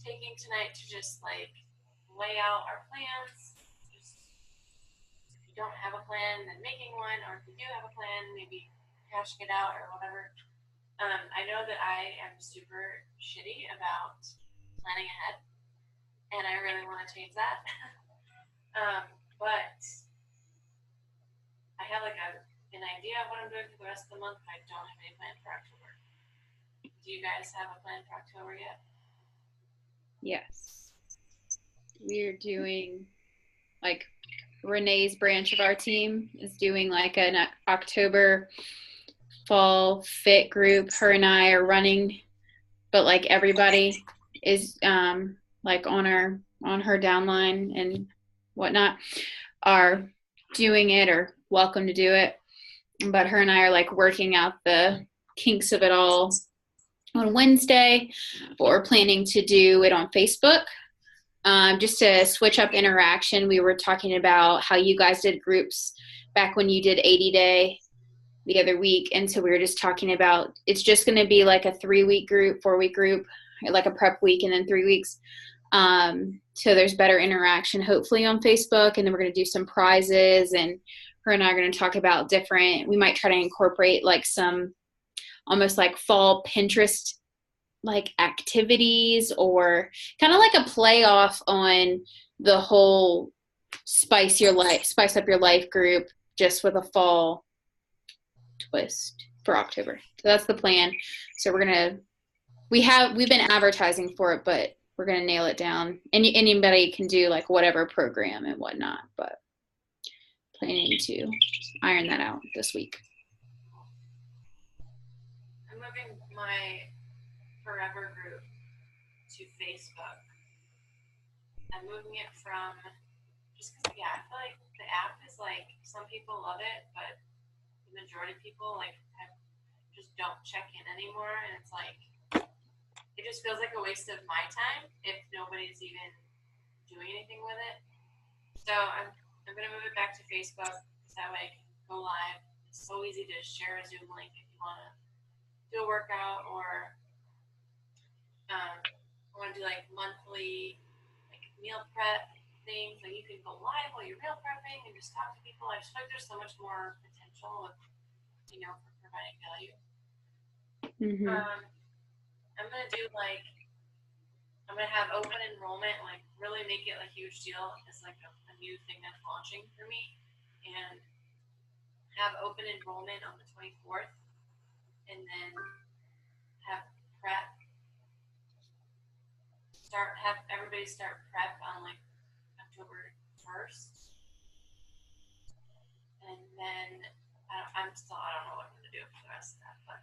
taking tonight to just like lay out our plans. Just if you don't have a plan, then making one, or if you do have a plan, maybe hashing it out or whatever. I know that I am super shitty about planning ahead, and I really want to change that. But I have like an idea of what I'm doing for the rest of the month, but I don't have any plan for October. Do you guys have a plan for October yet? Yes. We're doing, like, Renee's branch of our team is doing like an October fall fit group. Her and I are running, but like everybody is like on her downline and whatnot are doing it or welcome to do it. But her and I are like working out the kinks of it all on Wednesday, but we're planning to do it on Facebook. Just to switch up interaction, we were talking about how you guys did groups back when you did 80 Day the other week. And so we were just talking about it's just going to be like a 3-week group, 4-week group, like a prep week and then 3 weeks. So there's better interaction, hopefully, on Facebook. And then we're going to do some prizes. And her and I are going to talk about we might try to incorporate like some almost like fall Pinterest like activities or kind of like a playoff on the whole spice up your life group, just with a fall twist for October. So that's the plan. So we've been advertising for it, but we're gonna nail it down. Anybody can do like whatever program and whatnot, but planning to iron that out this week. I'm moving my Forever group to Facebook. I'm moving it from just because, I feel like the app is like some people love it, but the majority of people like just don't check in anymore, and it's like it just feels like a waste of my time if nobody's even doing anything with it. So I'm gonna move it back to Facebook so that way I can go live. It's so easy to share a Zoom link if you want to do a workout or I want to do like monthly like meal prep things. Like you can go live while you're meal prepping and just talk to people. I just feel like there's so much more potential with, for providing value. Mm-hmm. I'm gonna have open enrollment, like really make it a huge deal. It's like a new thing that's launching for me, and have open enrollment on the 24th, and then have prep. Have everybody start prep on like October 1st, and then I don't know what I'm gonna do for the rest of that. But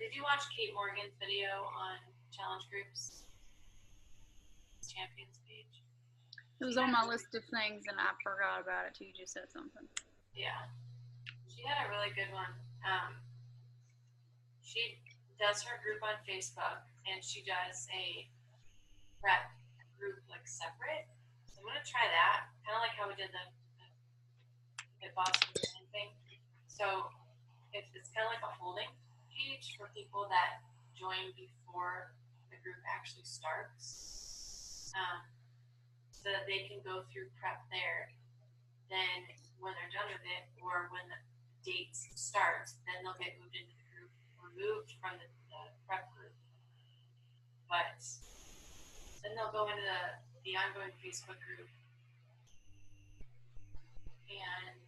did you watch Kate Morgan's video on challenge groups champions page? It was on my list of things, and I forgot about it till you just said something. Yeah, she had a really good one. She does her group on Facebook, and she does a prep group like separate. So I'm gonna try that, kind of like how we did the Boston thing. So it's kind of like a holding page for people that join before the group actually starts, so that they can go through prep there. Then when they're done with it, or when the dates start, then they'll get moved into the group, removed from the prep group. But then they'll go into the ongoing Facebook group, and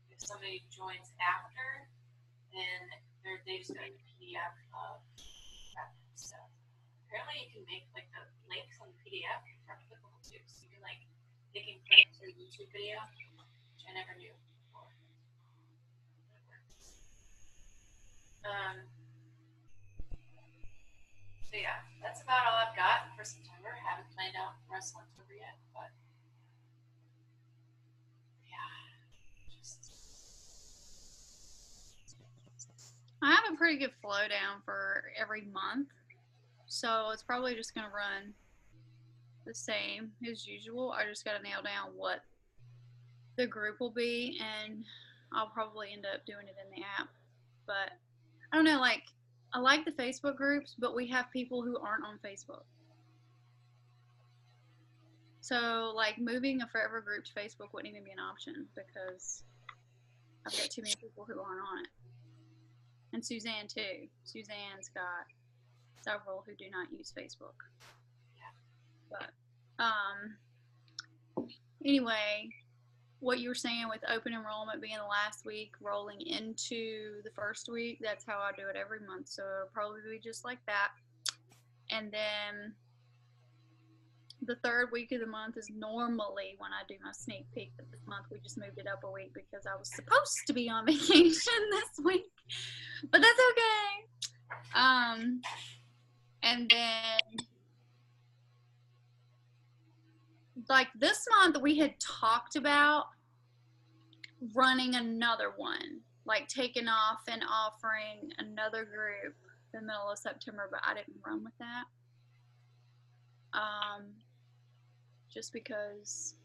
if somebody joins after, then they just got a PDF of prep stuff. Apparently you can make like the links on the PDF replicable too, so you can like they can click to a YouTube video, which I never knew before. So yeah, that's about all I've got for September. Haven't planned out the rest of October yet, but I have a pretty good flow down for every month, so it's probably just going to run the same as usual. I just got to nail down what the group will be, and I'll probably end up doing it in the app. But I don't know, like, I like the Facebook groups, but we have people who aren't on Facebook. So, like, moving a forever group to Facebook wouldn't even be an option because I've got too many people who aren't on it. And Suzanne, too. Suzanne's got several who do not use Facebook. But, anyway, what you were saying with open enrollment being the last week, rolling into the first week, that's how I do it every month. So it'll probably be just like that. And then the third week of the month is normally when I do my sneak peek, but this month we just moved it up a week because I was supposed to be on vacation this week. But that's okay. And then like this month we had talked about running another one, like taking off and offering another group in the middle of September, but I didn't run with that. Just because,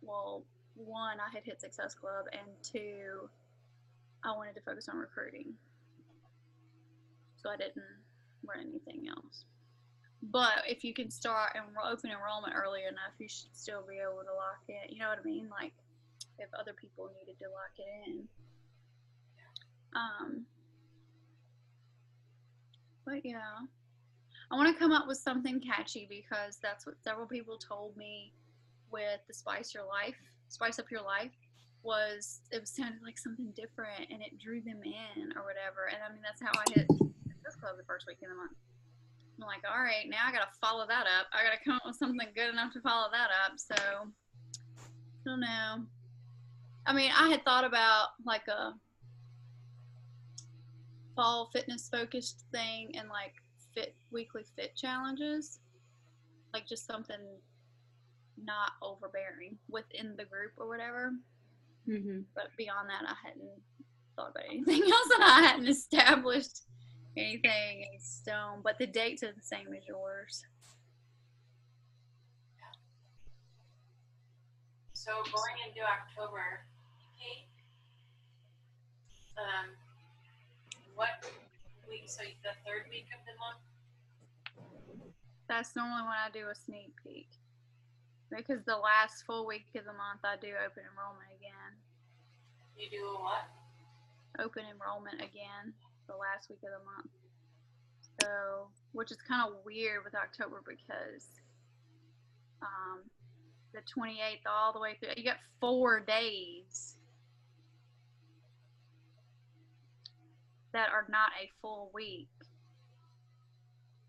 well, one, I had hit Success Club, and two, I wanted to focus on recruiting. So I didn't run anything else. But if you can start and open enrollment early enough, you should still be able to lock it. You know what I mean? Like, if other people needed to lock it in. But yeah, I want to come up with something catchy because that's what several people told me with the Spice Up Your Life was it sounded like something different and it drew them in or whatever. And I mean, that's how I hit this club the first week of the month. I'm like, all right, now I got to follow that up. I got to come up with something good enough to follow that up. So, I don't know. I mean, I had thought about like a fall fitness focused thing and like weekly fit challenges, like just something not overbearing within the group or whatever. Mm-hmm. But beyond that, I hadn't thought about anything else, and I hadn't established anything in stone. But the dates are the same as yours. So going into October, Kate, what week? So the third week of the month. That's normally when I do a sneak peek. Because the last full week of the month, I do open enrollment again. You do a what? Open enrollment again, the last week of the month. So, which is kind of weird with October because the 28th all the way through, you got 4 days that are not a full week.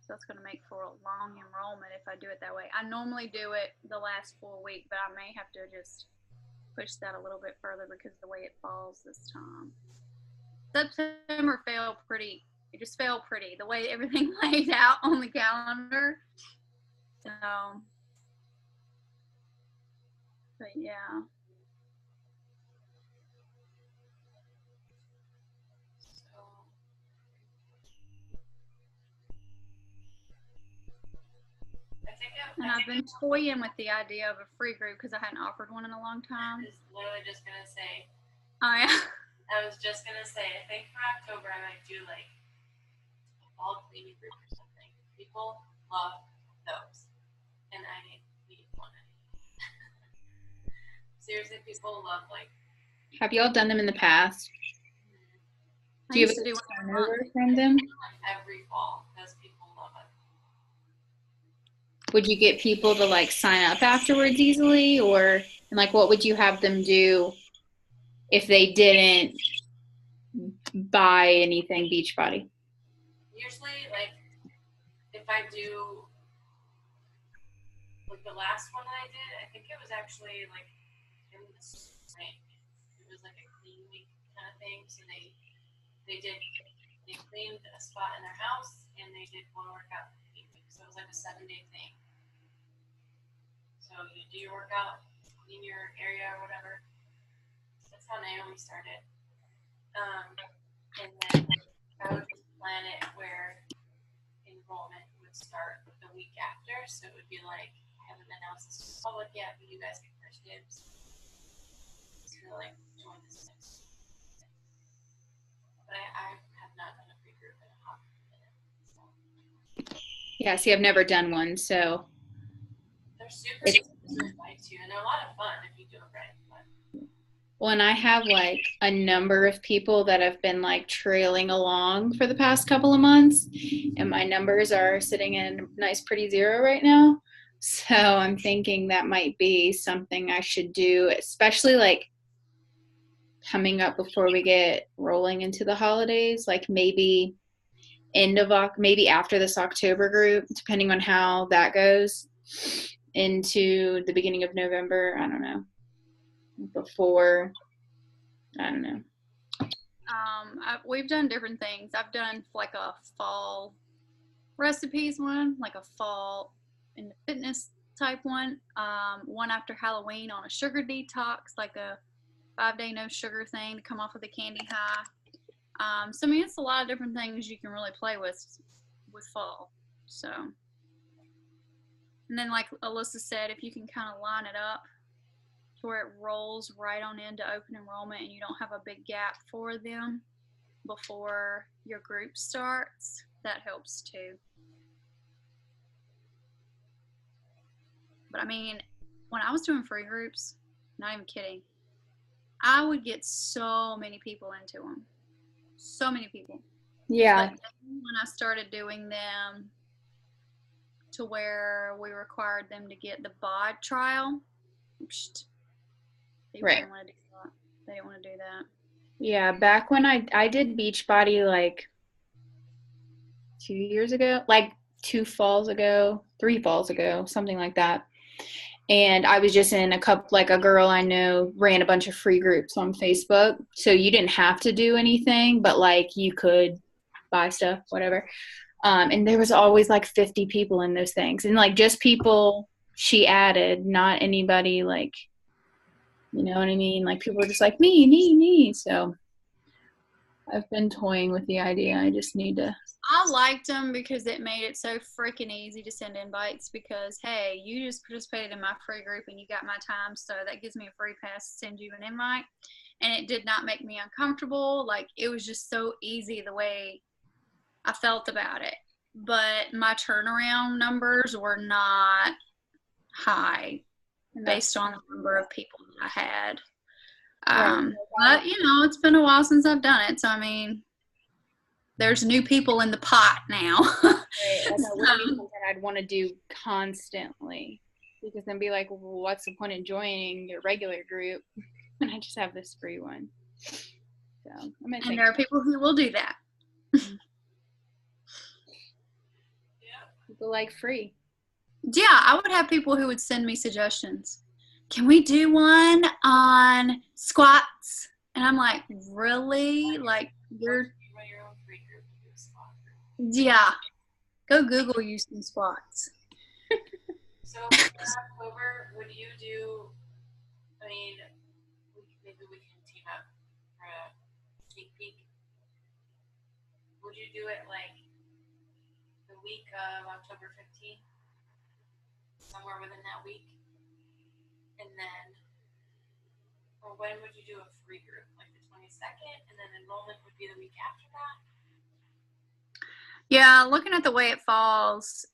So that's going to make for a long enrollment if I do it that way. I normally do it the last full week, but I may have to just push that a little bit further because of the way it falls this time. September fell pretty. It just fell pretty. The way everything laid out on the calendar. So, but yeah. And I've been toying with the idea of a free group because I hadn't offered one in a long time. I was literally just going to say. Oh, yeah. I was just going to say, I think for October I might do like a fall cleaning group or something. People love those. And I need one. Seriously, people love like. Have y'all done them in the past? Do you have a turnover from them? Every fall because people love it. Would you get people to like sign up afterwards easily, or and like what would you have them do if they didn't buy anything Beachbody? Usually, like if I do like the last one I did, I think it was actually like in the spring. It was like a clean week kind of thing. So they cleaned a spot in their house and they did one workout for the week. So it was like a 7-day thing. So you do your workout, clean your area or whatever. That's how Naomi started. And then I would just plan it where enrollment would start the week after. So it would be like, I haven't announced this to the public yet, but you guys get first dibs. So like join this next. But I have not done a free group in a hot minute. So. Yeah, see, I've never done one, so. They're super easy to apply to, and they're a lot of fun if you do it right. But When I have like a number of people that have been like trailing along for the past couple of months, and my numbers are sitting in a nice pretty zero right now. So I'm thinking that might be something I should do, especially like coming up before we get rolling into the holidays, like maybe maybe after this October group, depending on how that goes, into the beginning of November. I don't know. Before, I don't know. We've done different things. I've done like a fall recipes one, like a fall in the fitness type one. One after Halloween on a sugar detox, like a 5-day no sugar thing to come off of the candy high. So I mean, it's a lot of different things you can really play with fall. So, and then like Alyssa said, if you can kind of line it up to where it rolls right on into open enrollment and you don't have a big gap for them before your group starts, that helps too. But I mean, when I was doing free groups, not even kidding, I would get so many people into them. So many people. Yeah. But when I started doing them to where we required them to get the bod trial, people Right. didn't want to do that. They didn't want to do that. Yeah, back when I did Beachbody like 2 years ago, like 2 falls ago, 3 falls ago, something like that. And I was just in a couple, like a girl I know ran a bunch of free groups on Facebook. So you didn't have to do anything, but like you could buy stuff, whatever. And there was always like 50 people in those things. And like just people she added, not anybody like, you know what I mean? Like people were just like, me. So I've been toying with the idea. I just need to. I liked them because it made it so freaking easy to send invites because, hey, you just participated in my free group and you got my time, so that gives me a free pass to send you an invite. And it did not make me uncomfortable. Like, it was just so easy the way I felt about it. But my turnaround numbers were not high based on the number of people that I had. But, you know, it's been a while since I've done it, so I mean, there's new people in the pot now. Right. Like that wouldn't be something I'd want to do constantly because then be like, well, what's the point of joining your regular group when I just have this free one? So and there are people who will do that. People like free. Yeah, I would have people who would send me suggestions. Can we do one on squats? And I'm like, really? Like, you're. Yeah. Go Google you some squats. So for October, would you do, I mean, maybe we can team up for a sneak peek. Would you do it like the week of October 15th? Somewhere within that week? And then, or when would you do a free group? Like the 22nd? And then enrollment would be the week after that? Yeah, looking at the way it falls,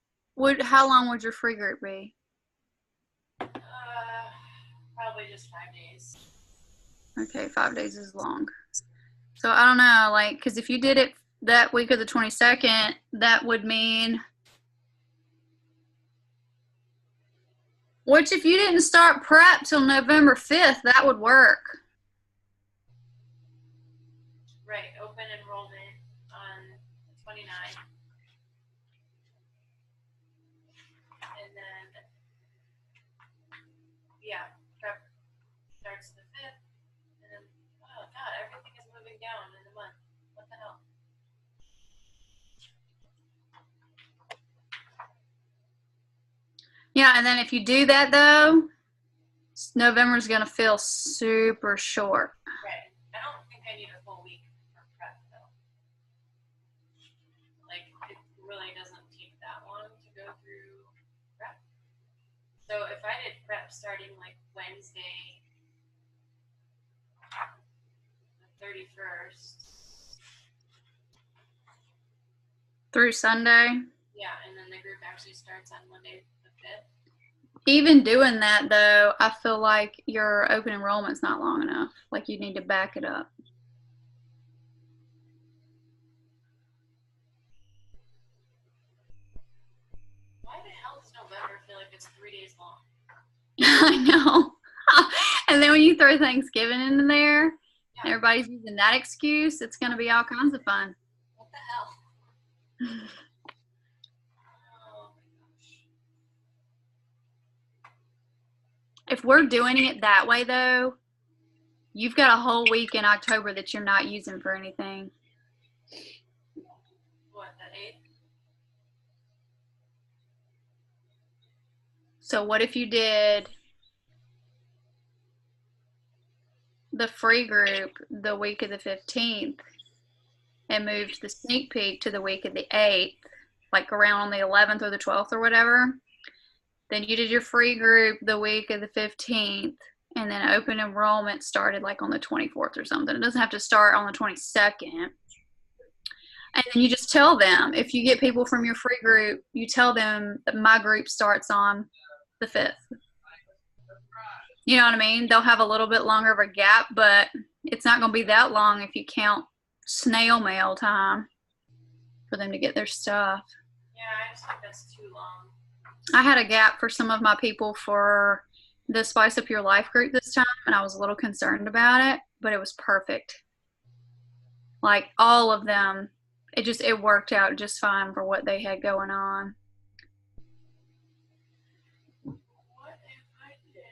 how long would your free group be? Probably just 5 days. Okay, 5 days is long. So I don't know, like, because if you did it that week of the 22nd, that would mean, which if you didn't start prep till November 5th, that would work. Right, open enrollment on 29th. And then, yeah, prep starts the 5th. And then, oh God, everything is moving down in the month. What the hell? Yeah, and then if you do that, though, November's going to feel super short. Right. I don't think I need a full week for prep, though. Like, it really doesn't take that long to go through prep. So if I did prep starting, like, Wednesday, the 31st. Through Sunday? Yeah, and then the group actually starts on Monday the 5th. Even doing that though, I feel like your open enrollment's not long enough. Like you need to back it up. Why the hell does November feel like it's 3 days long? I know. And then when you throw Thanksgiving into there, Yeah. everybody's using that excuse, it's going to be all kinds of fun. What the hell? Oh my gosh. If we're doing it that way though, you've got a whole week in October that you're not using for anything. What, the 8th? So what if you did the free group the week of the 15th and moved the sneak peek to the week of the 8th, like around on the 11th or the 12th or whatever? Then you did your free group the week of the 15th, and then open enrollment started like on the 24th or something. It doesn't have to start on the 22nd. And then you just tell them, if you get people from your free group, you tell them that my group starts on the 5th. You know what I mean? They'll have a little bit longer of a gap, but it's not going to be that long if you count snail mail time for them to get their stuff. Yeah, I just think that's too long. I had a gap for some of my people for the Spice Up Your Life group this time, and I was a little concerned about it, but it was perfect. Like all of them, it worked out just fine for what they had going on. What if I did?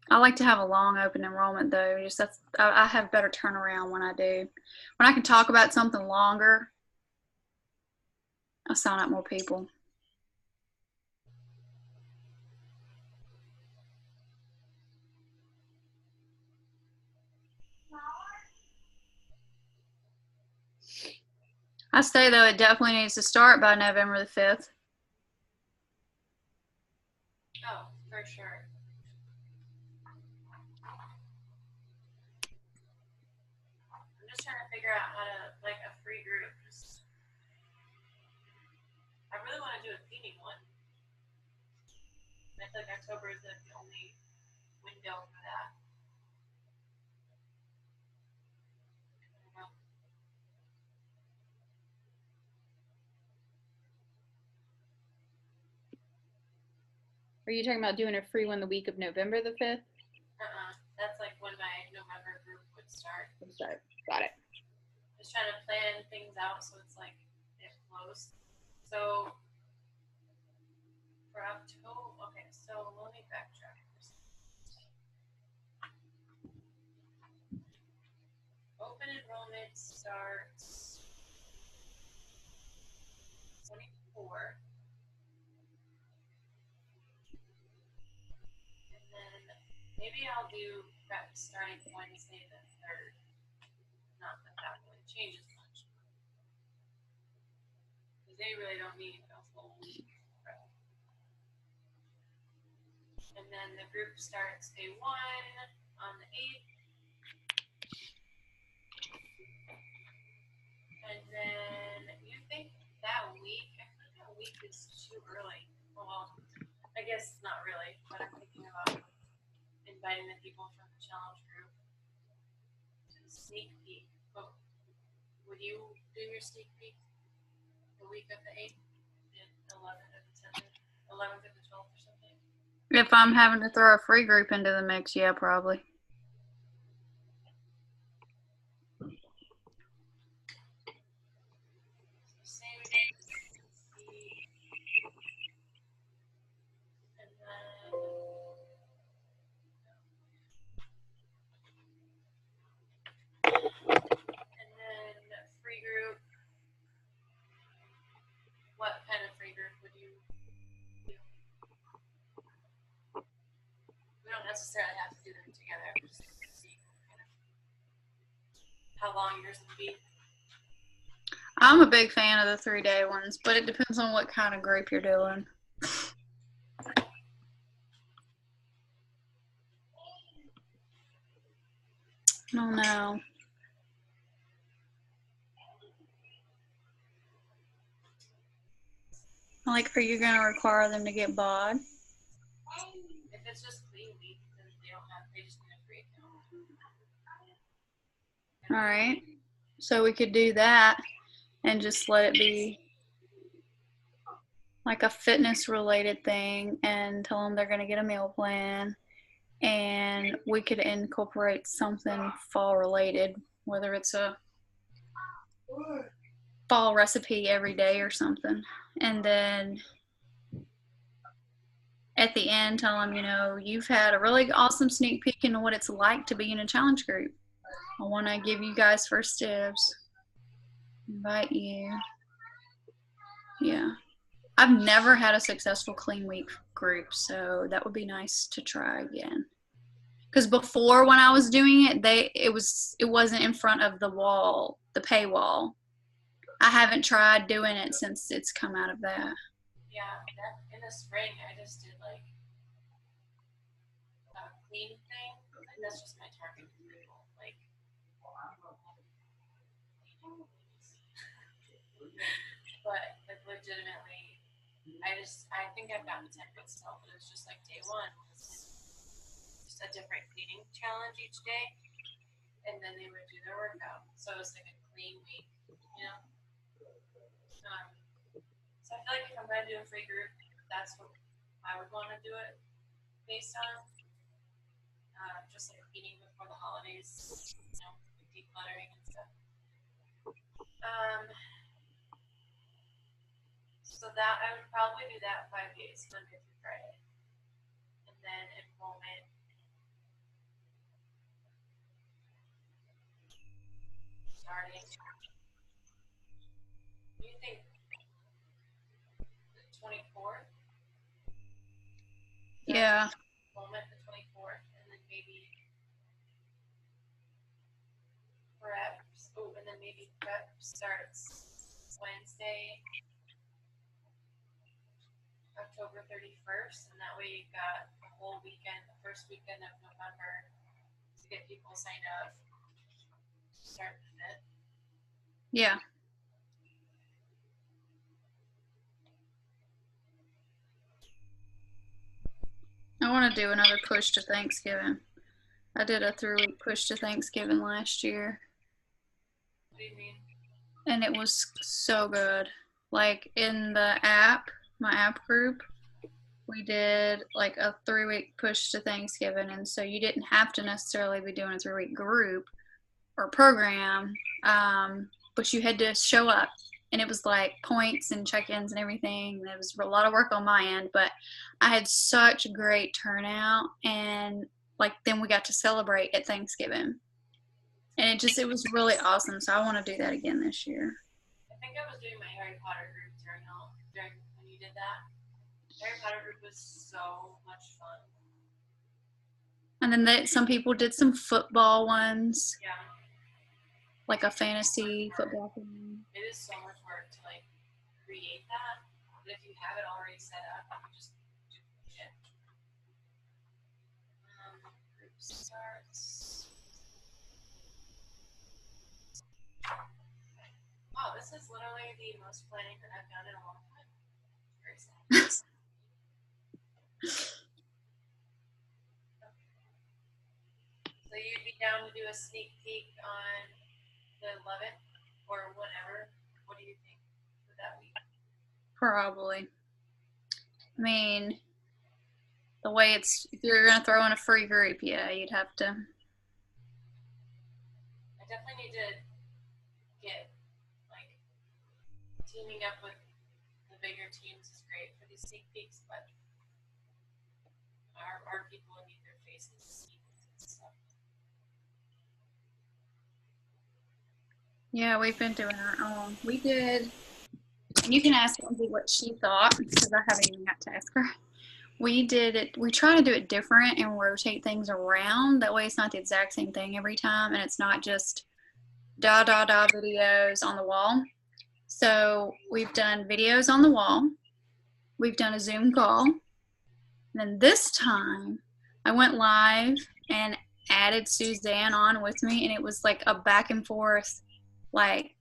I like to have a long open enrollment though. I have better turnaround when I do. When I can talk about something longer, I sign up more people. I say though, it definitely needs to start by November the 5th. Oh, for sure. I'm just trying to figure out how to, like, a free group. I really want to do a cleaning one. I feel like October is like the only window for that. I don't know. Are you talking about doing a free one the week of November the 5th? That's like when my November group would start. Got it. Just trying to plan things out so it's like it flows. So for October, okay, so let me backtrack. Open enrollment starts 24. And then maybe I'll do prep starting Wednesday the 3rd. Not that that really changes much. Because they really don't need a full week prep. And then the group starts day 1 on the 8th. And then you think that week, I think that week is too early. Well, I guess not really, but I'm thinking about inviting the people from the challenge group to the sneak peek. But would you do your sneak peek the week of the 8th, the 11th, or the 10th, 11th, or the 12th, or something? If I'm having to throw a free group into the mix, yeah, probably. And then free group. What kind of free group would you do? We don't necessarily have to do them together. Just to see kind of how long yours would be. I'm a big fan of the 3-day ones, but it depends on what kind of group you're doing. I don't know. Like, are you going to require them to get bod? If it's just clean week, then they just need a free account. All right. So we could do that and just let it be like a fitness related thing and tell them they're going to get a meal plan. And we could incorporate something fall related, whether it's a fall recipe every day or something. And then at the end, tell them, you've had a really awesome sneak peek into what it's like to be in a challenge group. I want to give you guys first dibs. Invite you. Yeah. I've never had a successful clean week group, so that would be nice to try again. Because before, when I was doing it, it wasn't in front of the wall, the paywall. I haven't tried doing it since it's come out of that. Yeah, in the spring, I just did like a clean thing. Like, that's just my target people. Like, but like legitimately, I think I've gotten 10 myself, but it was just like day one, just a different cleaning challenge each day, and then they would do their workout. So it was like a clean week, So I feel like if I'm going to do a free group, that's what I would want to do it based on. Just like cleaning before the holidays, decluttering and stuff. So that I would probably do that 5 days, Monday through Friday. And then enrollment starting. Do you think the 24th? Yeah. Enrollment the 24th, and then maybe preps. Oh, and then maybe prep starts Wednesday, October 31st, and that way you've got the whole weekend, the first weekend of November, to get people signed up. Start the 5th. Yeah. I want to do another push to Thanksgiving. I did a 3-week push to Thanksgiving last year. What do you mean? And it was so good. Like in the app, my app group, we did like a 3-week push to Thanksgiving. And so you didn't have to necessarily be doing a 3-week group or program, but you had to show up. And it was like points and check-ins and everything. And it was a lot of work on my end, but I had such a great turnout. And like then we got to celebrate at Thanksgiving. And it was really awesome. So I want to do that again this year. I think I was doing my Harry Potter group during when you did that. Harry Potter group was so much fun. And then some people did some football ones. Yeah. Like a fantasy football thing. It is so much work to like create that. But if you have it already set up, you can just duplicate it. Group starts. Wow, this is literally the most planning that I've done in a long time. Very sad. So you'd be down to do a sneak peek on the 11th or whenever? What do you think for that week? Probably. I mean, the way if you're going to throw in a free group, yeah, you'd have to. I definitely need to get, like, teaming up with the bigger teams is great for these sneak peeks, but our people need their faces and stuff. Yeah, we've been doing our own. We did, and you can ask Lindsay what she thought, because I haven't even got to ask her. We try to do it different and rotate things around. That way it's not the exact same thing every time, and it's not just videos on the wall. So we've done videos on the wall. We've done a Zoom call. And then this time I went live and added Suzanne on with me, and it was like a back and forth, like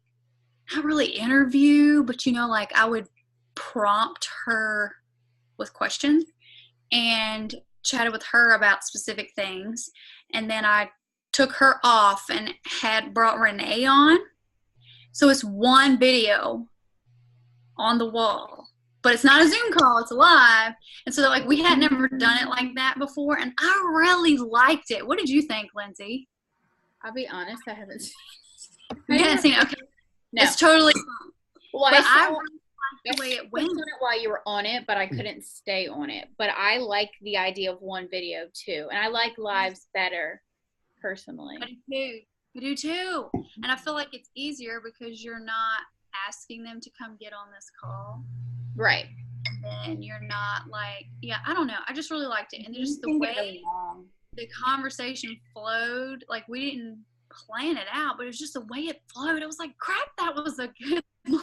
not really interview, but like I would prompt her with questions and chatted with her about specific things. And then I took her off and had brought Renee on. So it's one video on the wall, but it's not a Zoom call, it's a live. And so like we had never done it like that before, and I really liked it. What did you think, Lindsay? I'll be honest, I haven't seen it. You haven't seen it? Okay. No. It's totally fun. Well, But I really liked the way it went. on it while you were on it, but I couldn't stay on it. But I like the idea of one video too, and I like lives better personally. I do too. I do too. And I feel like it's easier because you're not asking them to come get on this call. Right. And you're not like, yeah, I don't know. I just really liked it. And just the way the conversation flowed, like we didn't plan it out, but it was just the way it flowed. It was like, crap, that was a good live.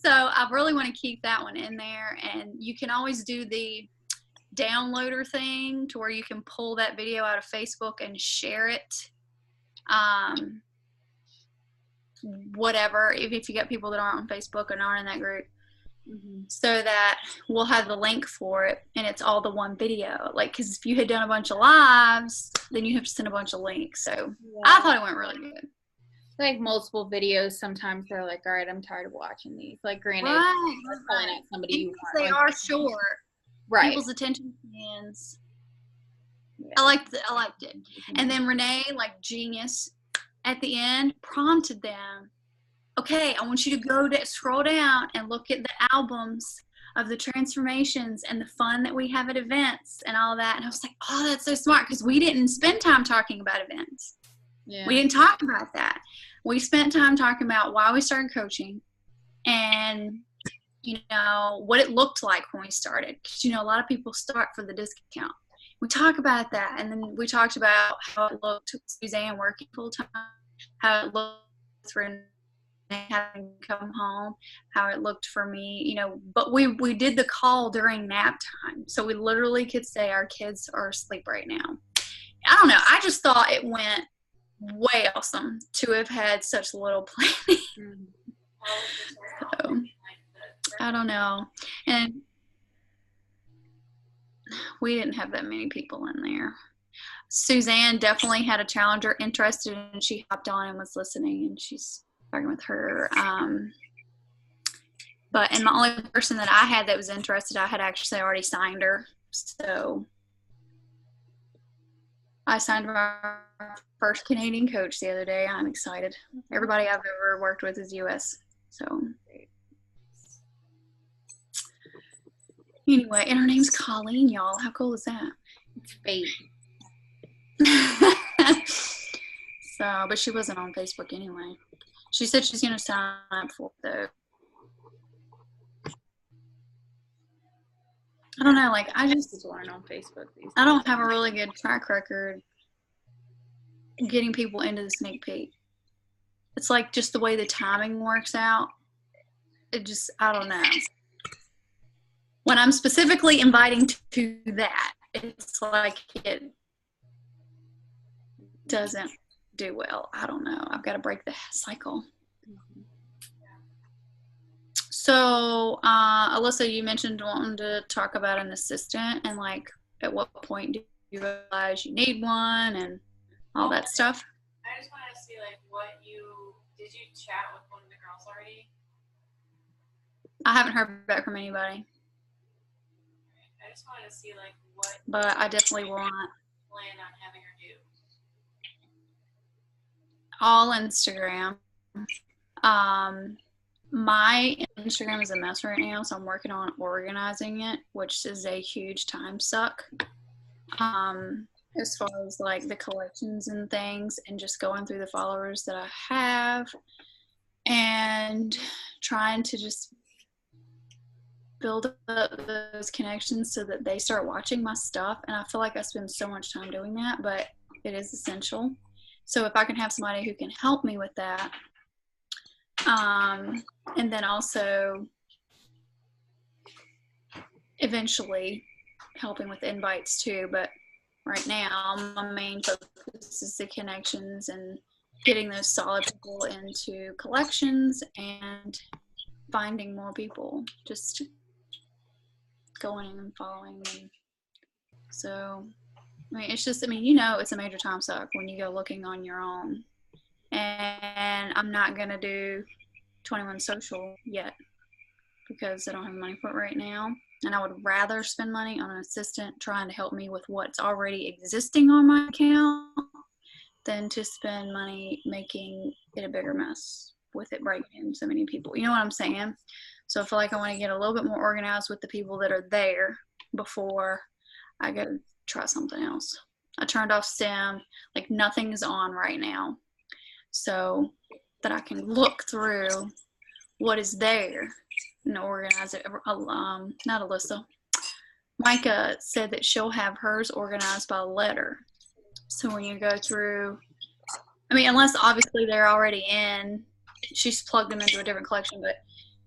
So I really want to keep that one in there. And you can always do the downloader thing to where you can pull that video out of Facebook and share it. Whatever, if you got people that aren't on Facebook and aren't in that group, so that we'll have the link for it and it's all the one video. Like, because if you had done a bunch of lives, then you have to send a bunch of links. So yeah. I thought it went really good. Like multiple videos, sometimes they're like, all right, I'm tired of watching these. Like, granted, right. calling out somebody you want, they are short. Right. People's attention spans. Yeah. I liked it. And then Renee, like genius, at the end prompted them, okay, I want you to scroll down and look at the albums of the transformations and the fun that we have at events and all that. And I was like, oh, that's so smart, because we didn't spend time talking about events. Yeah. We didn't talk about that. We spent time talking about why we started coaching and, you know, what it looked like when we started. Because, you know, a lot of people start for the discount. We talk about that, and then we talked about how it looked with Suzanne working full-time, how it looked for Renee having come home, how it looked for me, you know. But we did the call during nap time, so we literally could say our kids are asleep right now. I don't know. I just thought it went way awesome to have had such little planning. So, I don't know. And we didn't have that many people in there. Suzanne definitely had a challenger interested, and she hopped on and was listening, and she's talking with her. And the only person that I had that was interested, I had actually already signed her. So I signed my first Canadian coach the other day. I'm excited. Everybody I've ever worked with is U.S. So anyway, and her name's Colleen, y'all. How cool is that? It's fate. So, but she wasn't on Facebook anyway. She said she's going to sign up for it, though. I don't know, like, I just aren't on Facebook. I don't have a really good track record getting people into the sneak peek. It's like just the way the timing works out. It just, I don't know. When I'm specifically inviting to that, it's like it doesn't do well. I don't know. I've got to break the cycle. So, Alyssa, you mentioned wanting to talk about an assistant, and like at what point do you realize you need one and all that stuff? I just want to see like did you chat with one of the girls already? I haven't heard back from anybody. I just wanted to see like what. But I definitely want. Plan on having her do. All Instagram. My Instagram is a mess right now, so I'm working on organizing it, which is a huge time suck. As far as like the collections and things, and just going through the followers that I have and trying to just build up those connections so that they start watching my stuff. And I feel like I spend so much time doing that, but it is essential. So if I can have somebody who can help me with that, and then also eventually helping with invites too. But right now, my main focus is the connections and getting those solid people into collections and finding more people, just going and following them. So, I mean, it's just, I mean, it's a major time suck when you go looking on your own. And I'm not going to do 21 Social yet because I don't have money for it right now. And I would rather spend money on an assistant trying to help me with what's already existing on my account than to spend money making it a bigger mess with it breaking so many people. You know what I'm saying? So I feel like I want to get a little bit more organized with the people that are there before I go try something else. I turned off SIM, like nothing is on right now, so that I can look through what is there and organize it. Not Alyssa. Micah said that she'll have hers organized by letter. So when you go through, I mean, unless obviously they're already in, she's plugged them into a different collection, but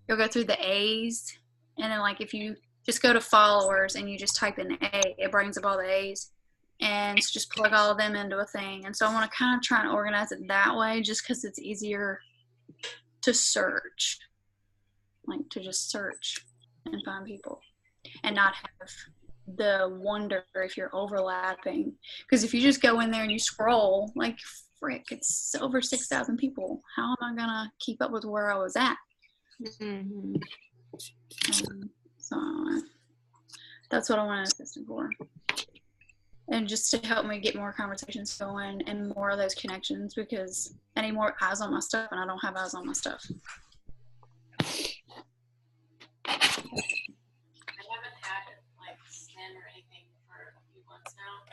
you'll go through the A's, and then like if you just go to followers and you just type in A, it brings up all the A's, and so just plug all of them into a thing. And so I want to kind of try and organize it that way, just because it's easier to search, like to just search and find people and not have the wonder if you're overlapping. Because if you just go in there and you scroll, like frick, it's over 6,000 people. How am I gonna keep up with where I was at? Mm-hmm. So that's what I want an assistant for. And just to help me get more conversations going and more of those connections, because I need more eyes on my stuff and I don't have eyes on my stuff. I haven't had like SIM or anything for a few months now.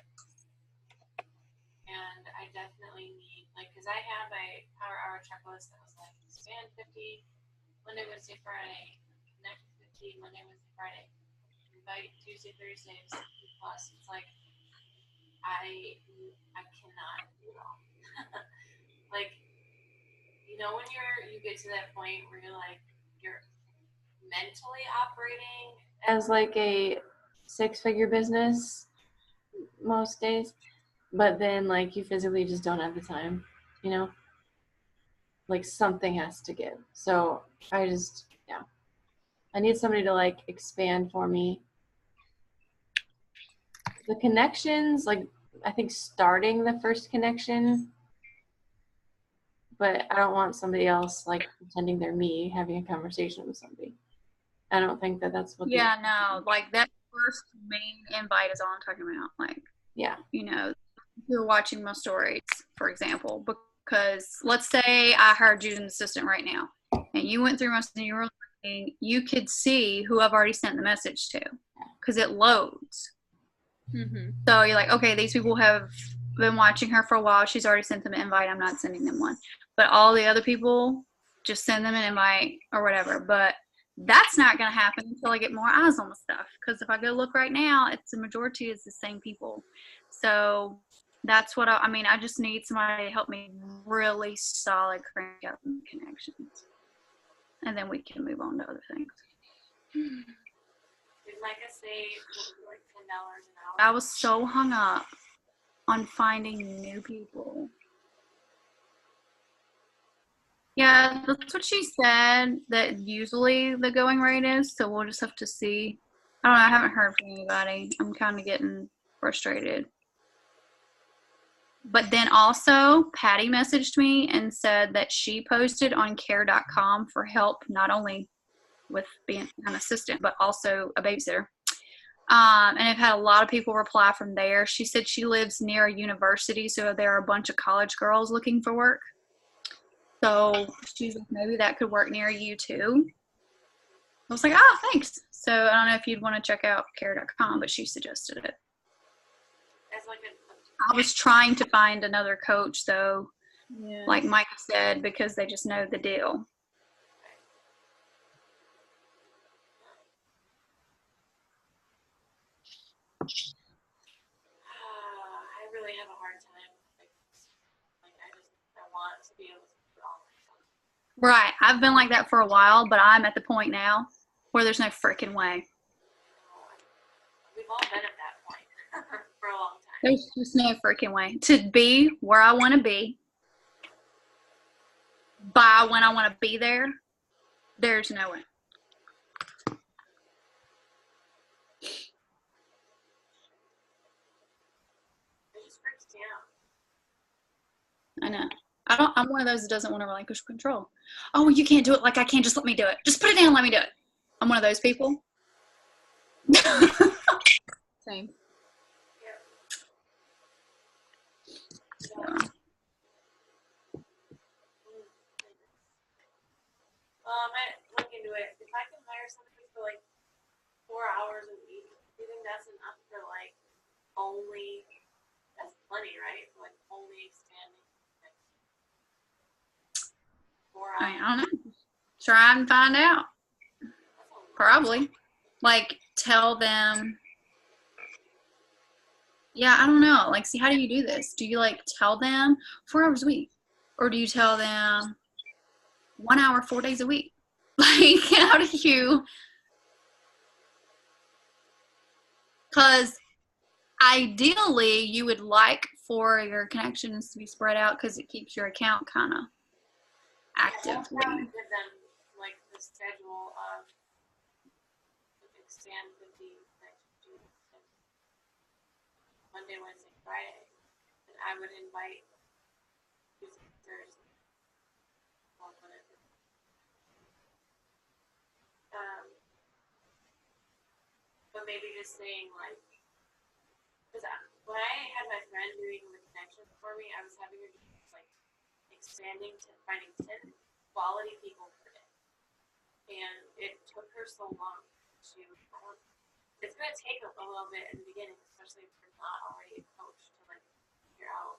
And I definitely need, like, because I have a power hour checklist that was like span 50 Monday, Wednesday, Friday, connect 50 Monday, Wednesday, Friday, invite Tuesday, Thursday, 60 plus. It's like I cannot do it all. Like, when you get to that point where you're mentally operating as like a 6-figure business most days, but then like you physically just don't have the time, like something has to give. So I need somebody to like expand for me. The connections, like I think starting the first connection, but I don't want somebody else like pretending they're me having a conversation with somebody. I don't think that's what. Yeah, no, like that first main invite is all I'm talking about. Like, yeah, you're watching my stories, for example, because let's say I hired you as an assistant right now, and you went through my and you were looking, you could see who I've already sent the message to, because it loads. Mm-hmm. So you're like, okay, these people have been watching her for a while. She's already sent them an invite. I'm not sending them one. But all the other people, just send them an invite or whatever. But that's not going to happen until I get more eyes on the stuff. Because if I go look right now, the majority is the same people. So that's what I just need somebody to help me really solid crank up connections. And then we can move on to other things. Did Micah say like $10 an hour? I was so hung up on finding new people. Yeah, that's what she said, that usually the going rate is, so we'll just have to see. I don't know, I haven't heard from anybody. I'm kind of getting frustrated. But then also, Patty messaged me and said that she posted on care.com for help, not only with being an assistant, but also a babysitter. And I've had a lot of people reply from there. She said she lives near a university, so there are a bunch of college girls looking for work. So she's like, maybe that could work near you too. I was like, oh, thanks. So I don't know if you'd want to check out care.com, but she suggested it. I was trying to find another coach, though, like Micah said, because they just know the deal. I really have a hard time. I want to be able to do it all myself. Right. I've been like that for a while, but I'm at the point now where there's no freaking way. We've all been at that point for a long time. There's just no freaking way. To be where I want to be, by when I want to be there, there's no way. I know. I'm one of those that doesn't want to relinquish control. Oh, you can't do it like I can. Just let me do it. Just put it down. Let me do it. I'm one of those people. Same. So, I might look into it. If I can hire somebody for like 4 hours a week, do you think that's enough for like only? That's plenty, right? For, like only expanding. Like, 4 hours. I don't know. Try and find out. Probably. Like, tell them. Yeah, I don't know. Like, see, how do you do this? Do you, like, tell them 4 hours a week? Or do you tell them 1 hour, 4 days a week? Like, how do you? Because ideally, you would like for your connections to be spread out because it keeps your account kind of actively. I would give them like the schedule of expand 50 Monday, Wednesday, Friday, and I would invite Thursday. But maybe just saying like, because when I had my friend doing the connections for me, I was having her like expanding to finding 10 quality people per day, and it took her so long to. It's gonna take a little bit in the beginning, especially if you're not already a coach, to like figure out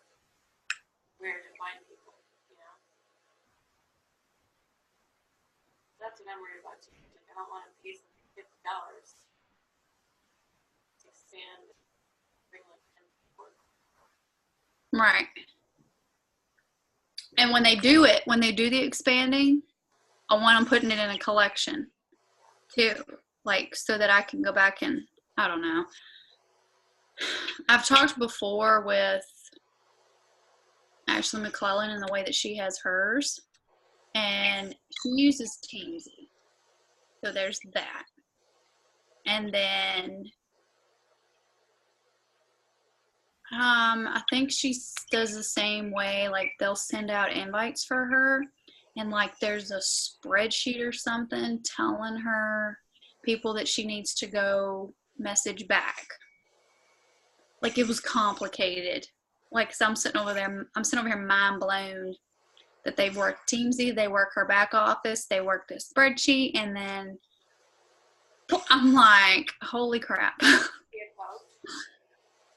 where to find people. You know, that's what I'm worried about too. Like, I don't want to pay somebody $50 to expand, bring like 10 people. Right. And when they do it, when they do the expanding, I want them putting it in a collection too. Like, so that I can go back and, I don't know. I've talked before with Ashley McClellan and the way that she has hers. And she uses Teamsy. So there's that. And then I think she does the same way. Like, they'll send out invites for her. And, like, there's a spreadsheet or something telling her people that she needs to go message back. Like, it was complicated. Like, 'cause I'm sitting over here mind blown that they work Teamsy, they work her back office, they work this spreadsheet, and then I'm like, holy crap.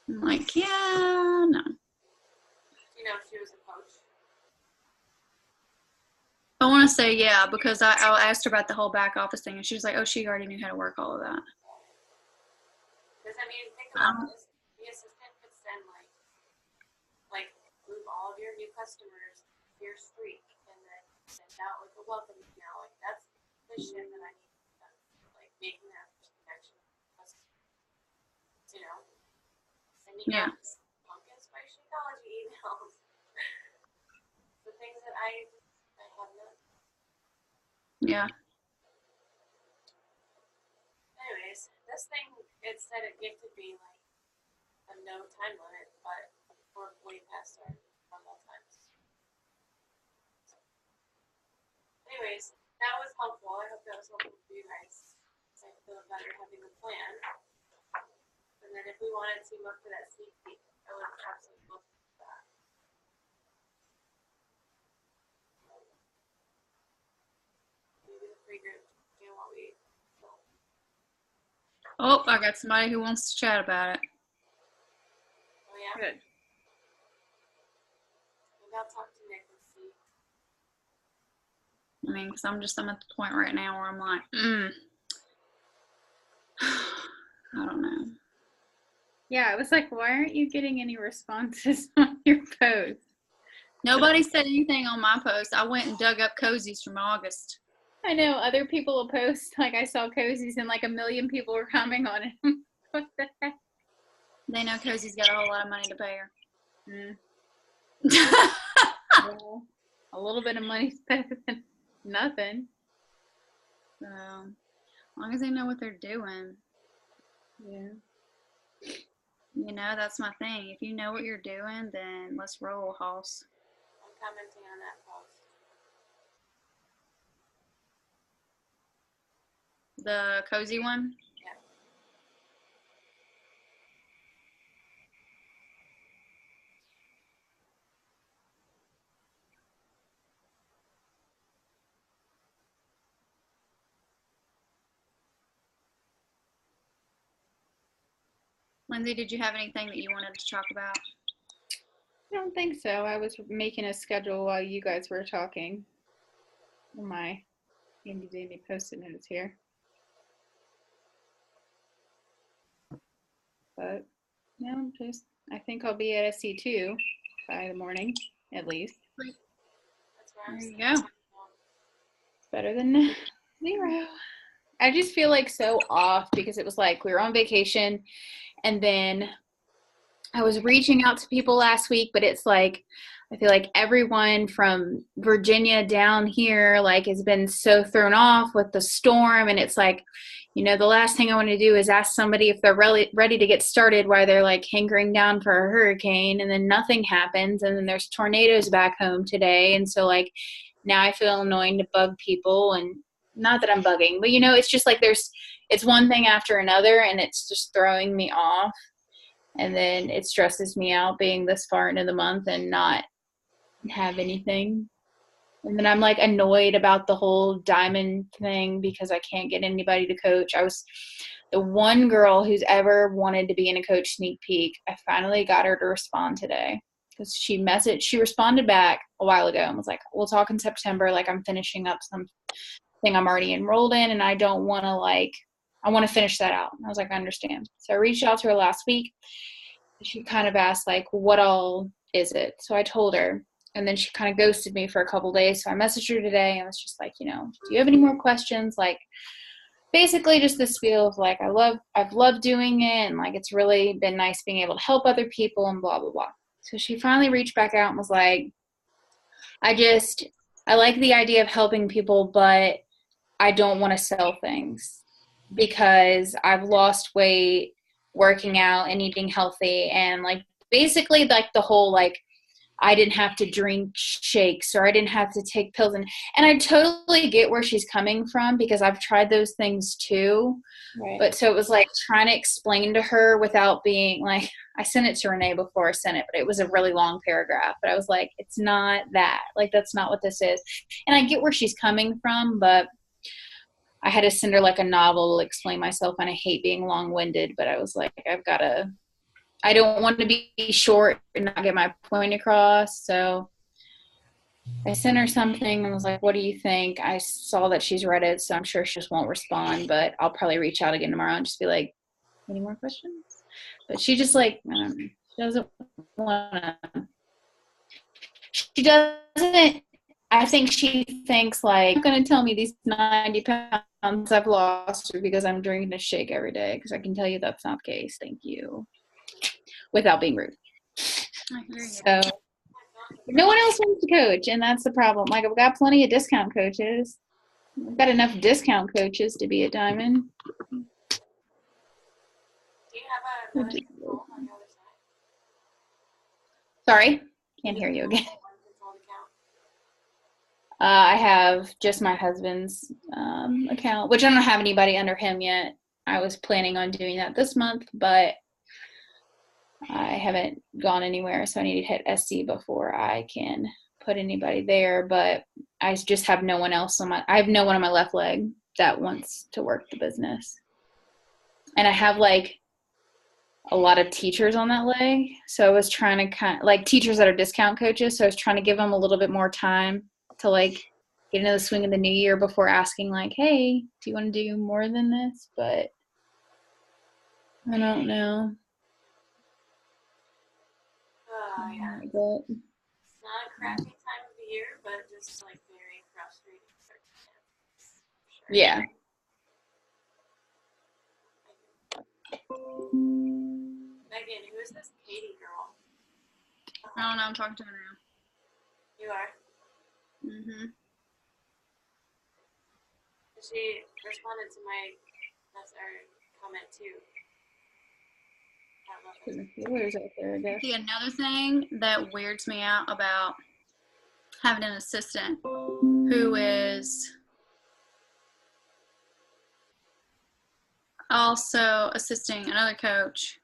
I'm like, yeah, no. You know, she was a coach. I want to say yeah, because I asked her about the whole back office thing, and she was like, oh, she already knew how to work all of that. Because, I mean, think about this. The assistant could send, like, move all of your new customers to your streak, and then send out, like, a welcome email. Like, that's the shit that I need to do. Like, making that connection. You know? Sending out pumpkin spice Shakeology emails. The things that I have not. Yeah. Anyways, this thing, it said it could be like a no time limit, but we're way past our normal times. So, anyways, that was helpful. I hope that was helpful for you guys. I feel better having a plan. And then if we wanted to look for that sneak peek, I would absolutely look for that. Maybe the free group, you know what we. Oh, I got somebody who wants to chat about it. Oh, yeah? Good. Maybe I'll talk to Nick and see. I mean, because I'm at the point right now where I'm like, I don't know. Yeah, I was like, why aren't you getting any responses on your post? Nobody said anything on my post. I went and dug up cozies from August. I know other people will post, like, I saw cozies and like 1 million people were commenting on it. What the heck? They know Cozy's got a whole lot of money to pay her. Well, a little bit of money's better than nothing. So, as long as they know what they're doing. Yeah. You know, that's my thing. If you know what you're doing, then let's roll, hoss. commenting on that post. The cozy one? Yeah. Lindsay, did you have anything that you wanted to talk about? I don't think so. I was making a schedule while you guys were talking. My handy dandy post-it notes here. But no, I think I'll be at a C2 by the morning, at least. That's where I'm There you saying. go. It's better than 0. I just feel like so off because it was like we were on vacation and then I was reaching out to people last week, but it's like I feel like everyone from Virginia down here like has been so thrown off with the storm, and it's like, you know, the last thing I want to do is ask somebody if they're really ready to get started while they're like hankering down for a hurricane, and then nothing happens, and then there's tornadoes back home today, and so like now I feel annoying to bug people, and not that I'm bugging, but you know, it's just like it's one thing after another, and it's just throwing me off. And then it stresses me out being this far into the month and not have anything. And then I'm like annoyed about the whole diamond thing because I can't get anybody to coach. I was the one girl who's ever wanted to be in a coach sneak peek. I finally got her to respond today because she responded back a while ago and was like, we'll talk in September. Like, I'm finishing up something I'm already enrolled in, and I don't want to I want to finish that out. And I was like, I understand. So I reached out to her last week. She kind of asked, like, what all is it? So I told her, and then she kind of ghosted me for a couple days. So I messaged her today and was just like, you know, do you have any more questions? Like, basically just this feel of like, I've loved doing it, and like, it's really been nice being able to help other people and blah, blah, blah. So she finally reached back out and was like, I like the idea of helping people, but I don't want to sell things because I've lost weight working out and eating healthy, and like basically like the whole like I didn't have to drink shakes or I didn't have to take pills, and I totally get where she's coming from because I've tried those things too. Right. But so it was like trying to explain to her without being like, I sent it to Renee before I sent it, but it was a really long paragraph, but I was like, it's not that, like, that's not what this is. And I get where she's coming from, but I had to send her like a novel to explain myself, and I hate being long-winded, but I was like, I don't want to be short and not get my point across. So I sent her something and was like, what do you think? I saw that she's read it, so I'm sure she just won't respond, but I'll probably reach out again tomorrow and just be like, any more questions? But she just like, I don't know, she doesn't want to. She doesn't. I think she thinks like, you're going to tell me these 90 pounds I've lost because I'm drinking a shake every day, because I can tell you that's not the case. Thank you. Without being rude. So no one else wants to coach, and that's the problem. Like, I've got plenty of discount coaches. I've got enough discount coaches to be a diamond. Do you have a control on the other side? Sorry? Can't hear you again. I have just my husband's account, which I don't have anybody under him yet. I was planning on doing that this month, but I haven't gone anywhere, so I need to hit SC before I can put anybody there. But I just have no one else I have no one on my left leg that wants to work the business. And I have like a lot of teachers on that leg, so I was trying to like teachers that are discount coaches, so I was trying to give them a little bit more time to like get into the swing of the new year before asking like, hey, do you want to do more than this? But I don't know. Oh, yeah. It's not a crappy time of the year, but just like very frustrating. Sure. Yeah. Megan, who is this Katie girl? I don't know. I'm talking to her now. You are? Mm-hmm. She responded to my comment too. Where's that there, I guess? See, another thing that weirds me out about having an assistant who is also assisting another coach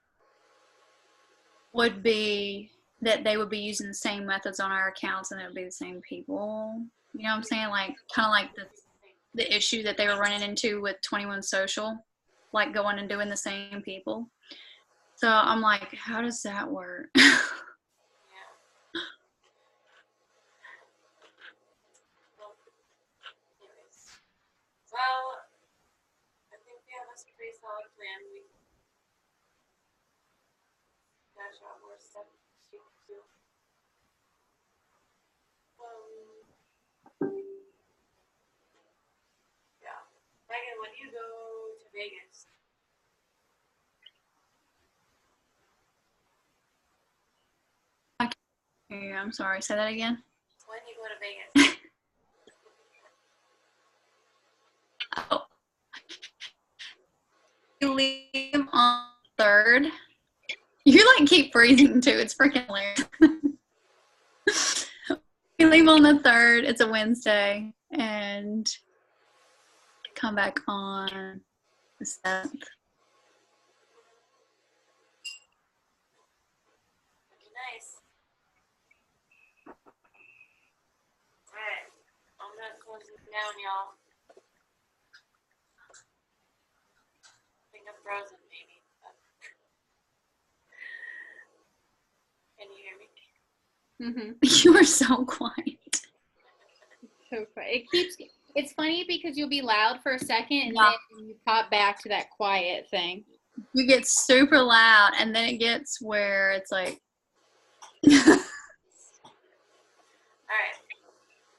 would be that they would be using the same methods on our accounts and it would be the same people. You know what I'm saying? Like, kind of like the issue that they were running into with 21 Social, like going and doing the same people. So I'm like, how does that work? Yeah. Well, I think we have a pretty solid plan. We dash out more stuff to do. Yeah. Megan, when do you go to Vegas? Yeah, I'm sorry. Say that again. When do you go to Vegas? Oh. You leave on the 3rd. You like keep freezing too. It's freaking hilarious. We leave on the 3rd. It's a Wednesday, and come back on the 7th. Nice. Alright. I'm gonna close it down, y'all. I think I'm frozen, maybe. Can you hear me? You are so quiet. So funny. It's funny because you'll be loud for a second and Yeah. then you pop back to that quiet thing. You get super loud, and then it gets where it's like. Alright.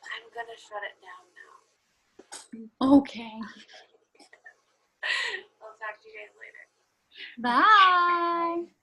I'm gonna shut it down now. Okay. I'll talk to you guys later. Bye.